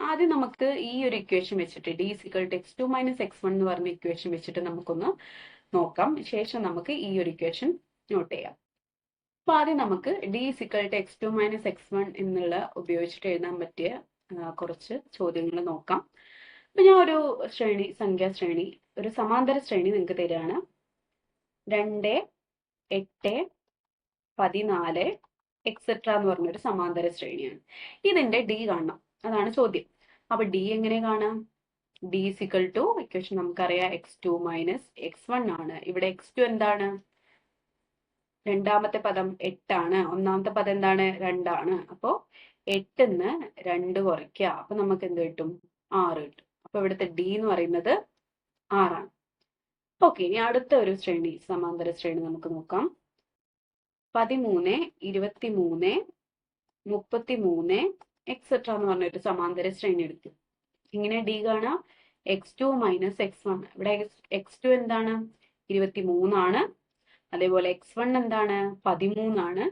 ആദ്യം നമുക്ക് ഈ ഒരു ഇക്വേഷൻ വെച്ചിട്ട് d = x2 - x1 എന്ന് പറഞ്ഞ ഇക്വേഷൻ വെച്ചിട്ട് നമുക്കൊന്ന് നോക്കാം. ശേഷം നമുക്ക് ഈ ഒരു ഇക്വേഷൻ നോട്ട് ചെയ്യാം. അപ്പൊ ആദ്യം നമുക്ക് d = x2 - x1 എന്നുള്ള ഉപയോഗിച്ചിട്ട് എഴുതാൻ പറ്റിയ കുറച്ച് ചോദ്യങ്ങൾ നോക്കാം. അപ്പൊ ഞാൻ ഒരു ശ്രേണി, സംഖ്യാ ശ്രേണി, ഒരു സമാന്തര ശ്രേണി നിങ്ങൾക്ക് തരികയാണ്. 2, 8, 14 എക്സെട്ര എന്ന് പറഞ്ഞൊരു സമാന്തര ശ്രേണിയാണ്. ഇതിന്റെ ഡി കാണണം, അതാണ് ചോദ്യം. അപ്പൊ ഡി എങ്ങനെ കാണാം? ഡി സിക്കൽ ടു ഇക്വേഷൻ നമുക്കറിയാം, x2 മൈനസ് x1 ആണ്. ഇവിടെ x2 എന്താണ്? രണ്ടാമത്തെ പദം 8 ആണ്. ഒന്നാമത്തെ പദം എന്താണ്? 2 ആണ്. അപ്പോ 8ന്ന് 2 കുറയ്ക്കുക. അപ്പൊ നമുക്ക് എന്ത് കിട്ടും? 6 കിട്ടും. അപ്പൊ ഇവിടുത്തെ ഡി എന്ന് പറയുന്നത് 6 ആണ്. ഓക്കെ, ഇനി അടുത്ത ഒരു ശ്രേണി, സമാന്തര ശ്രേണി നമുക്ക് നോക്കാം. 13, 23, 33 എക്സെട്ര എന്ന് പറഞ്ഞൊരു സമാന്തര ശ്രേണി എടുത്തു. ഇങ്ങനെ ഡി കാണാം, x2 മൈനസ് x1. ഇവിടെ x2 എന്താണ്? 23 ആണ്. അതേപോലെ x1 എന്താണ്? 13 ആണ്.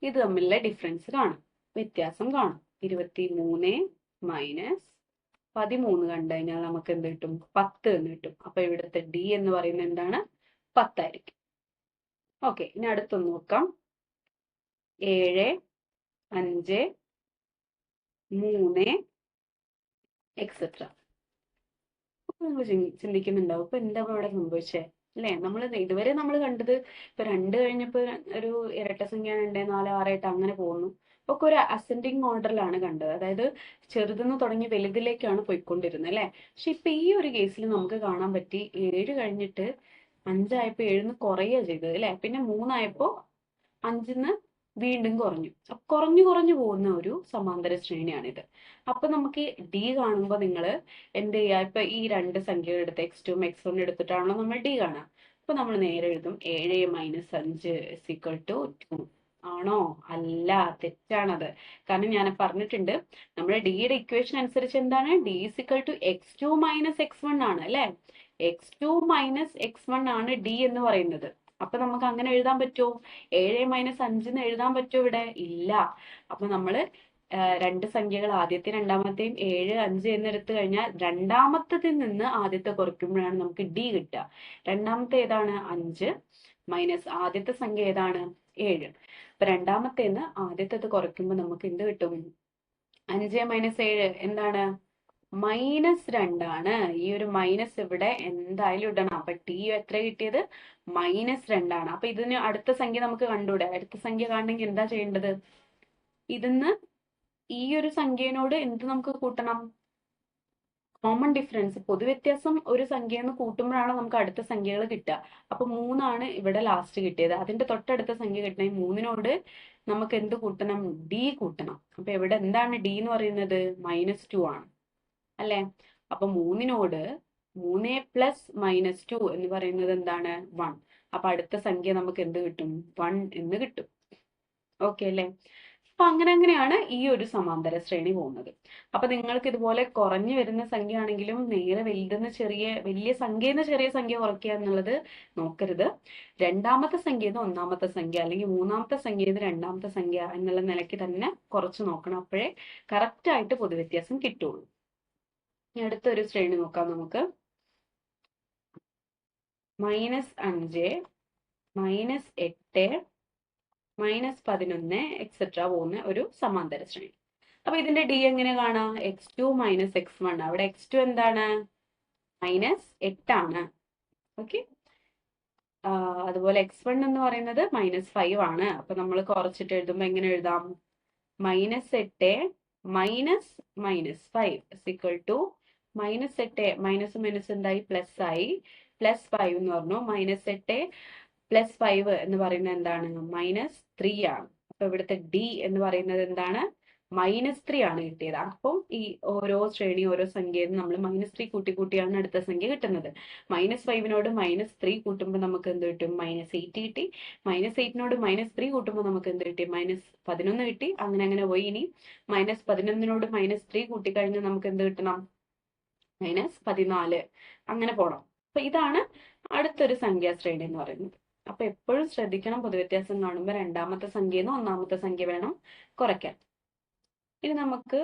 ഇത് തമ്മിലുള്ള ഡിഫറൻസ് കാണും, വ്യത്യാസം കാണും. 23 മൈനസ് 13 കണ്ടു കഴിഞ്ഞാൽ നമുക്ക് എന്ത് കിട്ടും? 10 എന്ന് കിട്ടും. അപ്പൊ ഇവിടുത്തെ ഡി എന്ന് പറയുന്നത് എന്താണ്? 10 ആയിരിക്കും. ഓക്കെ, ഇനി അടുത്തൊന്ന് നോക്കാം. 7, 5, 3 എക്സെട്ര. നിങ്ങൾ ചിന്തിക്കുന്നുണ്ടാവും, ഇപ്പൊ എന്താ ഇവിടെ സംഭവിച്ചേ അല്ലേ? ഇതുവരെ നമ്മൾ കണ്ടത് ഇപ്പൊ 2 കഴിഞ്ഞപ്പോ ഒരു ഇരട്ട സംഖ്യ 2, 4, 6, 8 അങ്ങനെ പോകുന്നു. ഒക്കെ ഒരു അസെൻഡിങ് ഓർഡറിലാണ് കണ്ടത്, അതായത് ചെറുതെന്ന് തുടങ്ങി വലുതിലേക്കാണ് പോയിക്കൊണ്ടിരുന്നത് അല്ലെ. പക്ഷെ ഇപ്പൊ ഈ ഒരു കേസിൽ നമുക്ക് കാണാൻ പറ്റി, 7 കഴിഞ്ഞിട്ട് 5 ആയപ്പോ 7ന്ന് കുറയുക ചെയ്തത് അല്ലെ. പിന്നെ 3 ആയപ്പോ 5ന്ന് വീണ്ടും കുറഞ്ഞു. കുറഞ്ഞു കുറഞ്ഞു പോകുന്ന ഒരു സമാന്തര ശ്രേണിയാണിത്. അപ്പൊ നമുക്ക് ഡി കാണുമ്പോൾ നിങ്ങൾ എന്ത് ചെയ്യുക? ഇപ്പൊ ഈ രണ്ട് സംഖ്യകൾ എടുത്ത് x2 x1 എടുത്തിട്ടാണല്ലോ നമ്മൾ ഡി കാണുക. അപ്പൊ നമ്മൾ നേരെ എഴുതും 7 മൈനസ് 5 ഇക്വൽ ടു 2. ആണോ? അല്ല, തെറ്റാണത്. കാരണം ഞാൻ പറഞ്ഞിട്ടുണ്ട്, നമ്മുടെ ഡിയുടെ ഇക്വേഷൻ അനുസരിച്ച് എന്താണ്? D equal to x2 minus x1 ആണ് അല്ലെ. x2 മൈനസ് x1 ആണ് ഡി എന്ന് പറയുന്നത്. അപ്പൊ നമുക്ക് അങ്ങനെ എഴുതാൻ പറ്റുമോ? 7 മൈനസ് 5 എഴുതാൻ പറ്റുമോ ഇവിടെ? ഇല്ല. അപ്പൊ നമ്മള് രണ്ട് സംഖ്യകൾ ആദ്യത്തെ രണ്ടാമത്തെയും 7, 5 എന്നെടുത്തു കഴിഞ്ഞാൽ രണ്ടാമത്തതിൽ നിന്ന് ആദ്യത്തെ കുറയ്ക്കുമ്പോഴാണ് നമുക്ക് ഡി കിട്ടുക. രണ്ടാമത്തെ ഏതാണ്? 5 മൈനസ് ആദ്യത്തെ സംഖ്യ ഏതാണ്? 7. അപ്പൊ രണ്ടാമത്തേന്ന് ആദ്യത്തേത് കുറയ്ക്കുമ്പോൾ നമുക്ക് എന്ത് കിട്ടും? 5 മൈനസ് 7 എന്താണ്? -2 ആണ്. ഈ ഒരു മൈനസ് ഇവിടെ എന്തായാലും ഇടണം. അപ്പൊ ടി എത്ര കിട്ടിയത്? -2 ആണ്. അപ്പൊ ഇതിന് അടുത്ത സംഖ്യ നമുക്ക് കണ്ടൂടെ? അടുത്ത സംഖ്യ കാണണമെങ്കിൽ എന്താ ചെയ്യേണ്ടത്? ഇതിന്ന് ഈ ഒരു സംഖ്യയോട് എന്ത് നമുക്ക് കൂട്ടണം? കോമൺ ഡിഫറൻസ്, പൊതുവ്യത്യാസം ഒരു സംഖ്യന്ന് കൂട്ടുമ്പോഴാണ് നമുക്ക് അടുത്ത സംഖ്യകൾ കിട്ടുക. അപ്പൊ 3 ആണ് ഇവിടെ ലാസ്റ്റ് കിട്ടിയത്. അതിന്റെ തൊട്ടടുത്ത സംഖ്യ കിട്ടണമെങ്കിൽ 3നോട് നമുക്ക് എന്ത് കൂട്ടണം? ഡി കൂട്ടണം. അപ്പൊ ഇവിടെ എന്താണ് ഡി എന്ന് പറയുന്നത്? -2 ആണ് അല്ലെ. അപ്പൊ 3നോട് 3 പ്ലസ് -2 എന്ന് പറയുന്നത് എന്താണ്? 1. അപ്പൊ അടുത്ത സംഖ്യ നമുക്ക് എന്ത് കിട്ടും? 1 എന്ന് കിട്ടും. ഓക്കെ അല്ലെ. അപ്പൊ അങ്ങനെയാണ് ഈ ഒരു സമാന്തര ശ്രേണി പോകുന്നത്. അപ്പൊ നിങ്ങൾക്ക് ഇതുപോലെ കുറഞ്ഞു വരുന്ന സംഖ്യ ആണെങ്കിലും നേരെ വലിയ സംഖ്യന്ന് ചെറിയ സംഖ്യ കുറയ്ക്കുക എന്നുള്ളത് നോക്കരുത്. രണ്ടാമത്തെ സംഖ്യന്ന് ഒന്നാമത്തെ സംഖ്യ, അല്ലെങ്കിൽ മൂന്നാമത്തെ സംഖ്യന്ന് രണ്ടാമത്തെ സംഖ്യ എന്നുള്ള നിലയ്ക്ക് തന്നെ കുറച്ച് നോക്കണം. അപ്പോഴേ കറക്റ്റ് ആയിട്ട് പൊതുവ്യത്യാസം കിട്ടുള്ളൂ. അടുത്തൊരു ശ്രേണി നോക്കാം നമുക്ക്. -5, -8, -11 എക്സെട്ര പോകുന്ന ഒരു സമാന്തര ശ്രേണി. അപ്പൊ ഇതിന്റെ ഡി എങ്ങനെ കാണാം? x2 minus x1. അവിടെ x2 എന്താണ്? -8 ആണ്. ഓക്കെ. അതുപോലെ x1 എന്ന് പറയുന്നത് -5 ആണ്. അപ്പൊ നമ്മൾ കുറച്ചിട്ട് എഴുതുമ്പോ എങ്ങനെ എഴുതാം? -8 minus -5 equal to -8 minus minus എന്തായി? പ്ലസ് ആയി. +5 എന്ന് പറഞ്ഞു. -8 + 5 എന്ന് പറയുന്നത് എന്താണ്? -3 ആണ്. അപ്പൊ ഇവിടുത്തെ ഡി എന്ന് പറയുന്നത് എന്താണ്? -3 ആണ് കിട്ടിയത്. അപ്പം ഈ ഓരോ ശ്രേണി ഓരോ സംഖ്യയും നമ്മൾ -3 കൂട്ടി കൂട്ടിയാണ് അടുത്ത സംഖ്യ കിട്ടുന്നത്. -5നോട് -3 കൂട്ടുമ്പോൾ നമുക്ക് എന്ത് കിട്ടും? -8 കിട്ടി. -8നോട് -3 കൂട്ടുമ്പോൾ നമുക്ക് എന്ത് കിട്ടി? -11 കിട്ടി. അങ്ങനെ അങ്ങനെ പോയി. ഇനി -11നോട് -3 കൂട്ടിക്കഴിഞ്ഞാൽ നമുക്ക് എന്ത് കിട്ടണം? -14. അങ്ങനെ പോണം. അപ്പൊ ഇതാണ് അടുത്തൊരു സംഖ്യാശ്രേണി എന്ന് പറയുന്നത്. അപ്പൊ എപ്പോഴും ശ്രദ്ധിക്കണം, പൊതുവ്യത്യാസം കാണുമ്പോൾ രണ്ടാമത്തെ സംഖ്യന്ന് ഒന്നാമത്തെ സംഖ്യ വേണം കുറയ്ക്കാൻ. ഇനി നമുക്ക്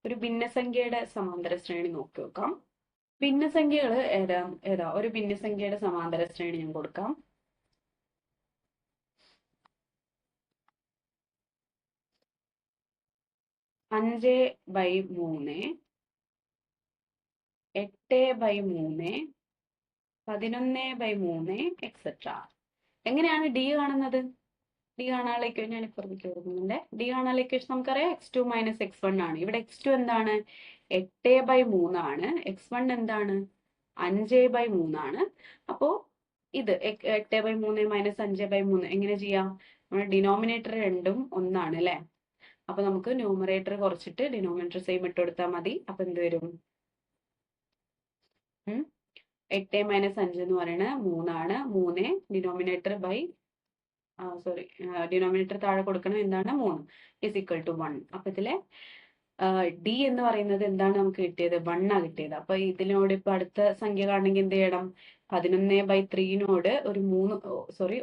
ഒരു ഭിന്നസംഖ്യയുടെ സമാന്തര ശ്രേണി നോക്കി നോക്കാം. ഭിന്നസംഖ്യകൾ ഏതാ ഒരു ഭിന്നസംഖ്യയുടെ സമാന്തര ശ്രേണി ഞാൻ കൊടുക്കാം. അഞ്ച് ബൈ 3, 8/3, 11/3 എക്സെട്ര. എങ്ങനെയാണ് ഡി കാണുന്നത്? ഡി കാണാനുള്ള ഇക്വേഷൻ ഞാൻ ഇപ്പുറത്തേക്ക് കൊടുക്കുന്നുണ്ട്. ഡി കാണാനുള്ള ഇക്വേഷൻ നമുക്കറിയാം x2 - x1 ആണ്. ഇവിടെ x2 എന്താണ്? 8/3 ആണ്. x1 എന്താണ്? 5/3 ആണ്. അപ്പോ ഇത് 8/3 - 5/3 എങ്ങനെ ചെയ്യാം? നമ്മുടെ ഡിനോമിനേറ്റർ രണ്ടും ഒന്നാണ് അല്ലെ? അപ്പൊ നമുക്ക് ന്യൂമറേറ്റർ കുറച്ചിട്ട് ഡിനോമിനേറ്റർ സെയിം ഇട്ട് കൊടുത്താൽ മതി. അപ്പൊ എന്ത് വരും? 8 - 5 എന്ന് പറയുന്നത് 3 ആണ്. 3 ഡിനോമിനേറ്റർ ബൈ ഡിനോമിനേറ്റർ താഴെ കൊടുക്കണം. എന്താണ്? 3 = 1. അപ്പൊ ഇതിലെ ഡി എന്ന് പറയുന്നത് എന്താണ് നമുക്ക് കിട്ടിയത്? 1 ആ കിട്ടിയത്. അപ്പൊ ഇതിനോട് ഇപ്പൊ അടുത്ത സംഖ്യ കാണണമെങ്കിൽ എന്ത് ചെയ്യണം? 11/3 ഒരു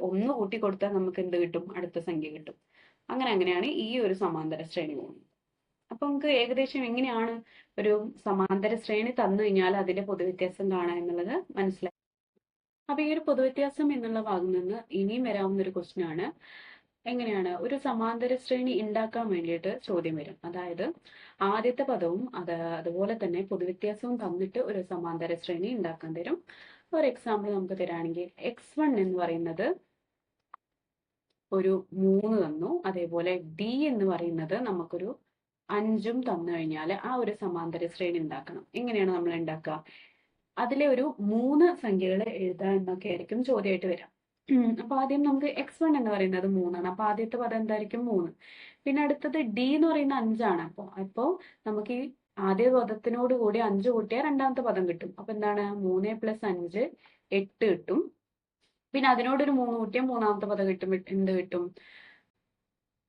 1 കൂട്ടി കൊടുത്താൽ നമുക്ക് എന്ത് കിട്ടും? അടുത്ത സംഖ്യ കിട്ടും. അങ്ങനെയാണ് ഈ ഒരു സമാന്തര ശ്രേണി പോകുന്നത്. അപ്പൊ നമുക്ക് ഏകദേശം എങ്ങനെയാണ് ഒരു സമാന്തര ശ്രേണി തന്നു കഴിഞ്ഞാൽ അതിന്റെ പൊതുവ്യത്യാസം കാണാൻ എന്നുള്ളത് മനസ്സിലായി. അപ്പൊ ഈ ഒരു പൊതുവ്യത്യാസം എന്നുള്ള ഭാഗം നിന്ന് ഇനിയും വരാവുന്ന ഒരു ക്വസ്റ്റ്യൻ ആണ്, എങ്ങനെയാണ് ഒരു സമാന്തര ശ്രേണി ഉണ്ടാക്കാൻ വേണ്ടിയിട്ട് ചോദ്യം വരും. അതായത് ആദ്യത്തെ പദവും അതുപോലെ തന്നെ പൊതുവ്യത്യാസവും തന്നിട്ട് ഒരു സമാന്തര ശ്രേണി ഉണ്ടാക്കാൻ തരും. ഒരു എക്സാമ്പിൾ നമുക്ക് തരാണെങ്കിൽ x1 എന്ന് പറയുന്നത് ഒരു 3 തന്നു, അതേപോലെ d എന്ന് പറയുന്നത് നമുക്കൊരു 5ഉം തന്നു കഴിഞ്ഞാൽ ആ ഒരു സമാന്തര ശ്രേണി ഉണ്ടാക്കണം. എങ്ങനെയാണ് നമ്മൾ ഉണ്ടാക്കുക? അതിലെ ഒരു 3 സംഖ്യകൾ എഴുതുക എന്നൊക്കെ ആയിരിക്കും ചോദ്യമായിട്ട് വരാം. അപ്പൊ ആദ്യം നമുക്ക് x1 എന്ന് പറയുന്നത് 3 ആണ്. അപ്പൊ ആദ്യത്തെ പദം എന്തായിരിക്കും? 3. പിന്നെ അടുത്തത് d എന്ന് പറയുന്ന 5 ആണ്. അപ്പോ നമുക്ക് ഈ ആദ്യ പദത്തിനോട് കൂടി 5 കൂട്ടിയാൽ രണ്ടാമത്തെ പദം കിട്ടും. അപ്പൊ എന്താണ്? 3 + 5 8 കിട്ടും. പിന്നെ അതിനോടൊരു 3 കൂട്ടിയാൽ മൂന്നാമത്തെ പദം കിട്ടും. എന്ത് കിട്ടും?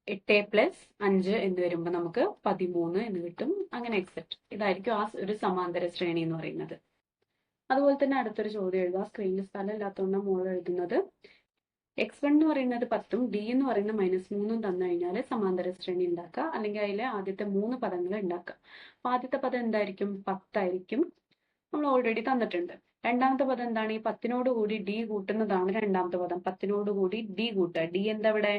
8 + 5 എന്ന് വരുമ്പോൾ നമുക്ക് 13 എന്ന് കിട്ടും. അങ്ങനെ എക്സെപ്റ്റ്. ഇതായിരിക്കും ആ ഒരു സമാന്തര ശ്രേണി എന്ന് പറയുന്നത്. അതുപോലെ തന്നെ അടുത്തൊരു ചോദ്യം എഴുതുക. സ്ക്രീനിൽ സ്ഥലം ഇല്ലാത്തതുകൊണ്ട് മുകളിൽ എഴുതുന്നത്. x1 എന്ന് പറയുന്നത് 10ഉം d എന്ന് പറയുന്നത് -3ഉം തന്നു കഴിഞ്ഞാൽ സമാന്തര ശ്രേണി ഉണ്ടാക്കുക, അല്ലെങ്കിൽ അതിലെ ആദ്യത്തെ 3 പദങ്ങൾ ഉണ്ടാക്കുക. അപ്പൊ ആദ്യത്തെ പദം എന്തായിരിക്കും? 10 ആയിരിക്കും. നമ്മൾ ഓൾറെഡി തന്നിട്ടുണ്ട്. രണ്ടാമത്തെ പദം എന്താണ്? ഈ 10നോട് കൂടി d കൂട്ടുന്നതാണ് രണ്ടാമത്തെ പദം. 10നോട് കൂടി d കൂട്ടുക. d എന്താ ഇവിടെ?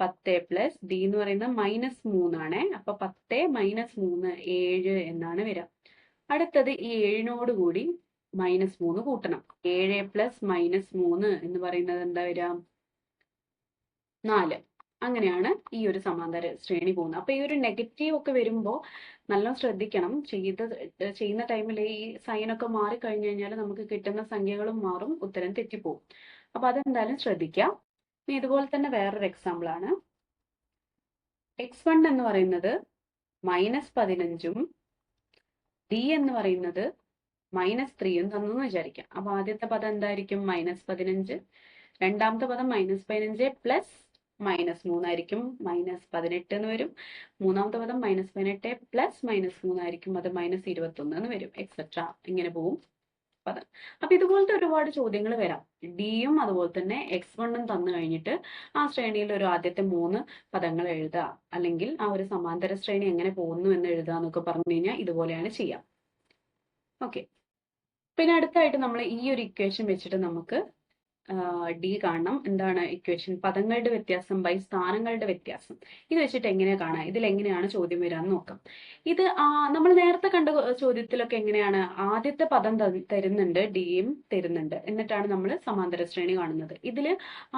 10 + d എന്ന് പറയുന്നത് -3 ആണ്. അപ്പൊ 10 - 3 7 എന്നാണ് വരിക. അടുത്തത് ഈ 7നോട് കൂടി -3 കൂട്ടണം. 7 + -3 എന്ന് പറയുന്നത് എന്താ വരിക? 4. അങ്ങനെയാണ് ഈ ഒരു സമാന്തര ശ്രേണി പോകുന്നത്. അപ്പൊ ഈ ഒരു നെഗറ്റീവ് ഒക്കെ വരുമ്പോൾ നല്ല ശ്രദ്ധിക്കണം. ചെയ്യുന്ന ടൈമിൽ ഈ സൈനൊക്കെ മാറി കഴിഞ്ഞു കഴിഞ്ഞാൽ നമുക്ക് കിട്ടുന്ന സംഖ്യകളും മാറും, ഉത്തരം തെറ്റിപ്പോവും. അപ്പൊ അതെന്തായാലും ശ്രദ്ധിക്കാം. ഇനി ഇതുപോലെ തന്നെ വേറൊരു എക്സാമ്പിൾ ആണ്. x1 എന്ന് പറയുന്നത് -15ഉം d എന്ന് പറയുന്നത് -3ഉം തന്നു വിചാരിക്കാം. അപ്പൊ ആദ്യത്തെ പദം എന്തായിരിക്കും? -15. രണ്ടാമത്തെ പദം -15 + -3 ആയിരിക്കും. -18 എന്ന് വരും. മൂന്നാമത്തെ പദം -18 + -3 ആയിരിക്കും. അത് -21 എന്ന് വരും. എക്സെട്ര. ഇങ്ങനെ പോവും പദം. അപ്പൊ ഇതുപോലത്തെ ഒരുപാട് ചോദ്യങ്ങൾ വരാം. ഡിയും അതുപോലെ തന്നെ x1ഉം തന്നു കഴിഞ്ഞിട്ട് ആ ശ്രേണിയിൽ ഒരു ആദ്യത്തെ 3 പദങ്ങൾ എഴുതുക, അല്ലെങ്കിൽ ആ ഒരു സമാന്തര ശ്രേണി എങ്ങനെ പോകുന്നു എന്ന് എഴുതുക എന്നൊക്കെ പറഞ്ഞു കഴിഞ്ഞാൽ ഇതുപോലെയാണ് ചെയ്യാം. ഓക്കെ. പിന്നെ അടുത്തായിട്ട് നമ്മൾ ഈ ഒരു ഇക്വേഷൻ വെച്ചിട്ട് നമുക്ക് ഡി കാണണം. എന്താണ് ഇക്വേഷൻ? പദങ്ങളുടെ വ്യത്യാസം ബൈ സ്ഥാനങ്ങളുടെ വ്യത്യാസം. ഇത് വെച്ചിട്ട് എങ്ങനെയാ കാണാം? ഇതിൽ എങ്ങനെയാണ് ചോദ്യം വരാന്ന് നോക്കാം. ഇത് നമ്മൾ നേരത്തെ കണ്ട ചോദ്യത്തിലൊക്കെ എങ്ങനെയാണ്? ആദ്യത്തെ പദം തരുന്നുണ്ട്, ഡിയും തരുന്നുണ്ട്, എന്നിട്ടാണ് നമ്മൾ സമാന്തര ശ്രേണി കാണുന്നത്. ഇതില്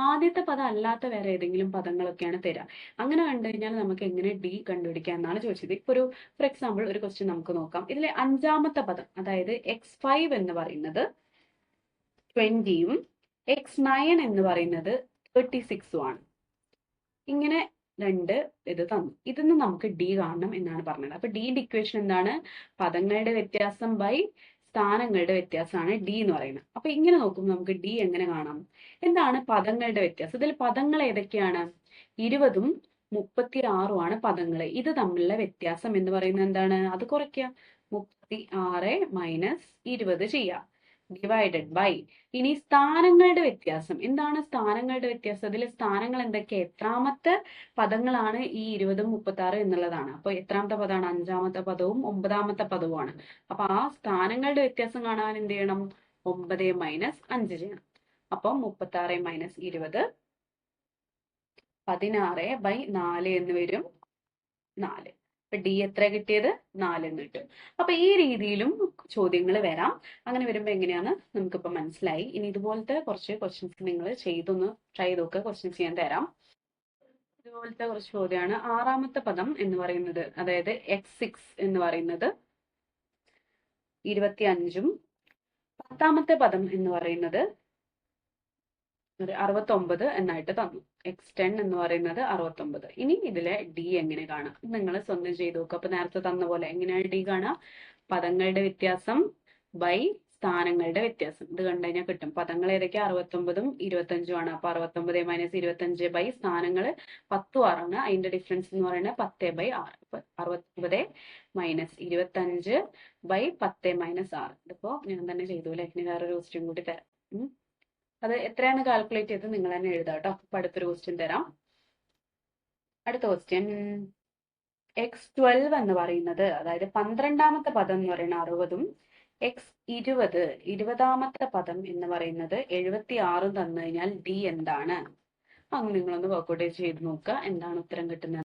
ആദ്യത്തെ പദം അല്ലാത്ത വേറെ ഏതെങ്കിലും പദങ്ങളൊക്കെയാണ് തരാം. അങ്ങനെ കണ്ടു കഴിഞ്ഞാൽ നമുക്ക് എങ്ങനെ ഡി കണ്ടുപിടിക്കാം എന്നാണ് ചോദിച്ചത്. ഇപ്പൊ ഫോർ എക്സാമ്പിൾ ഒരു ക്വസ്റ്റ്യൻ നമുക്ക് നോക്കാം. ഇതിലെ 5ാമത്തെ പദം, അതായത് x5 എന്ന് പറയുന്നത് 20ഉം x9 എന്ന് പറയുന്നത് 36ഉം ആണ്. ഇങ്ങനെ രണ്ട് ഇത് തന്നു. ഇതിന്ന് നമുക്ക് ഡി കാണണം എന്നാണ് പറഞ്ഞത്. അപ്പൊ ഡിയുടെ ഇക്വേഷൻ എന്താണ്? പദങ്ങളുടെ വ്യത്യാസം ബൈ സ്ഥാനങ്ങളുടെ വ്യത്യാസമാണ് ഡി എന്ന് പറയുന്നത്. അപ്പൊ ഇങ്ങനെ നോക്കുമ്പോൾ നമുക്ക് ഡി എങ്ങനെ കാണാം? എന്താണ് പദങ്ങളുടെ വ്യത്യാസം? ഇതിൽ പദങ്ങൾ ഏതൊക്കെയാണ്? 20ഉം 36ഉം ആണ് പദങ്ങൾ. ഇത് തമ്മിലുള്ള വ്യത്യാസം എന്ന് പറയുന്നത് എന്താണ്? അത് കുറയ്ക്കുക. 36 - 20 ചെയ്യാം. Divided by. ഇനി സ്ഥാനങ്ങളുടെ വ്യത്യാസം എന്താണ്? സ്ഥാനങ്ങളുടെ വ്യത്യാസം, ഇതിലെ സ്ഥാനങ്ങൾ എന്തൊക്കെ? എത്രാമത്തെ പദങ്ങളാണ് ഈ 20ഉം 36 എന്നുള്ളതാണ്. അപ്പൊ എത്രാമത്തെ പദമാണ്? 5ാമത്തെ പദവും 9ാമത്തെ പദവുമാണ്. അപ്പൊ ആ സ്ഥാനങ്ങളുടെ വ്യത്യാസം കാണാൻ എന്ത് ചെയ്യണം? 9 - 5 ചെയ്യണം. അപ്പൊ 36 - 20 16/4 എന്ന് വരും. 4. അപ്പൊ ഡി എത്ര കിട്ടിയത്? 4 എന്ന് കിട്ടും. അപ്പൊ ഈ രീതിയിലും ചോദ്യങ്ങൾ വരാം. അങ്ങനെ വരുമ്പോൾ എങ്ങനെയാന്ന് നമുക്കിപ്പോൾ മനസ്സിലായി. ഇനി ഇതുപോലത്തെ കുറച്ച് ക്വസ്റ്റ്യൻസ് നിങ്ങൾ ചെയ്തൊന്ന് ട്രൈ ചെയ്ത് നോക്കുക. ക്വസ്റ്റ്യൻസ് ഞാൻ തരാം. ഇതുപോലത്തെ കുറച്ച് ചോദ്യമാണ്. ആറാമത്തെ പദം എന്ന് പറയുന്നത്, അതായത് x6 എന്ന് പറയുന്നത് 25ഉം 10ാമത്തെ പദം എന്ന് പറയുന്നത് 69 എന്നായിട്ട് തന്നു. x10 എന്ന് പറയുന്നത് 69. ഇനി ഇതിലെ d എങ്ങനെ കാണാം നിങ്ങൾ സ്വന്തം ചെയ്ത് നോക്കുക. അപ്പൊ നേരത്തെ തന്ന പോലെ എങ്ങനെയാണ് d കാണാം? പദങ്ങളുടെ വ്യത്യാസം ബൈ സ്ഥാനങ്ങളുടെ വ്യത്യാസം. ഇത് കണ്ടു കഴിഞ്ഞാൽ കിട്ടും. പദങ്ങൾ ഏതൊക്കെയാ? 69ഉം 25ഉം ആണ്. അപ്പൊ 69 മൈനസ് 25 ബൈ സ്ഥാനങ്ങൾ 10ഉം 6ആണ്. അതിന്റെ ഡിഫറൻസ് എന്ന് പറയുന്നത് 10/6. അപ്പൊ 69 മൈനസ് 25 ബൈ 10 മൈനസ് 6. ഇതിപ്പോ ഞാൻ തന്നെ ചെയ്തു അല്ലെ. ഇനി വേറൊരു ക്വസ്റ്റ്യൻ കൂടി തരാം. അത് എത്രയാണ് കാൽക്കുലേറ്റ് ചെയ്ത് നിങ്ങൾ തന്നെ എഴുതാം കേട്ടോ. അപ്പൊ അടുത്തൊരു ക്വസ്റ്റ്യൻ തരാം. അടുത്ത ക്വസ്റ്റ്യൻ x12 എന്ന് പറയുന്നത്, അതായത് 12ാമത്തെ പദം എന്ന് പറയുന്നത് 60ഉം x20 20ാമത്തെ പദം എന്ന് പറയുന്നത് 76ഉം തന്നു കഴിഞ്ഞാൽ d എന്താണ്? അങ്ങ് നിങ്ങളൊന്ന് വർക്കൗട്ട് ചെയ്ത് നോക്കുക. എന്താണ് ഉത്തരം കിട്ടുന്നത്?